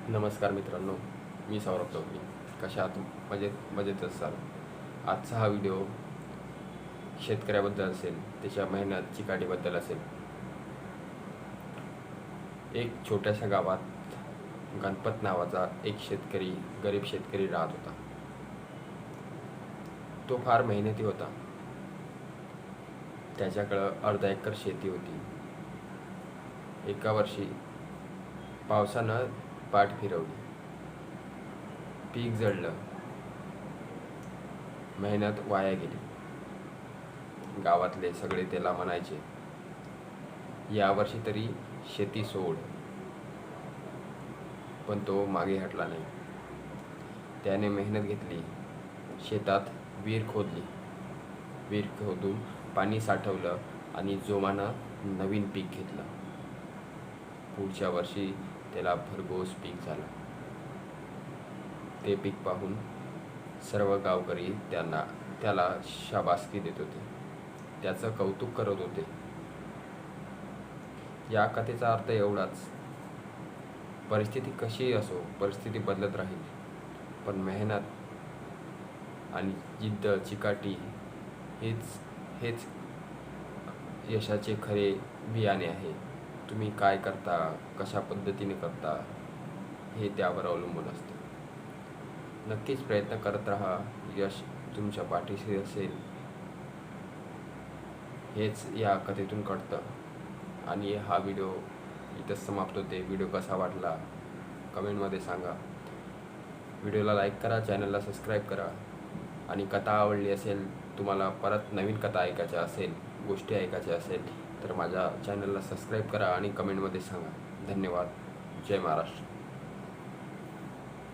नमस्कार मित्रांनो, मी सौरभ चौधरी. कशा आहात? मजेत असाल. आजचा हा व्हिडिओ शेतकऱ्याबद्दल असेल, त्याच्या मेहनत चिकाटीबद्दल असेल. एक छोट्याशा गावात गणपत नावाचा एक गरीब शेतकरी राहत होता. तो फार मेहनती होता. त्याच्याकडं अर्धा एकर शेती होती. एका वर्षी पावसानं पाठ फिरवली, पीक जळलं, मेहनत वाया गेली. गावातले सगळे त्याला म्हणायचे, यावर्षी तरी शेती सोड. पण तो मागे हटला नाही. त्याने मेहनत घेतली. शेतात विहीर खोदली. विहीर खोदून पाणी साठवलं आणि जोमानं नवीन पीक घेतलं. पुढच्या वर्षी त्याला भरघोस पीक झालं. ते पीक पाहून सर्व गावकरी त्याला शाबासकी देत होते, त्याचं कौतुक करत होते. या कथेचा अर्थ एवढाच, परिस्थिती कशीही असो, परिस्थिती बदलत राहील, पण मेहनत आणि जिद्द चिकाटी हेच यशाचे खरे बियाणे आहे. तुम्ही काय करता, कशा पद्धतीने करता, हे त्यावर अवलंबून असते. नक्कीच प्रयत्न करत राहा. यश तुमच्या पाठीशी असेल, हेच या कथेतून कळतं. आणि हा व्हिडिओ इथंच समाप्त होते. व्हिडिओ कसा वाटला कमेंटमध्ये सांगा. व्हिडिओला लाईक करा, चॅनलला सबस्क्राईब करा. आणि कथा आवडली असेल, तुम्हाला परत नवीन कथा ऐकायच्या असेल, गोष्टी ऐकायच्या असेल, तर माझ्या चॅनलला सबस्क्राईब करा आणि कमेंटमध्ये सांगा. धन्यवाद. जय महाराष्ट्र.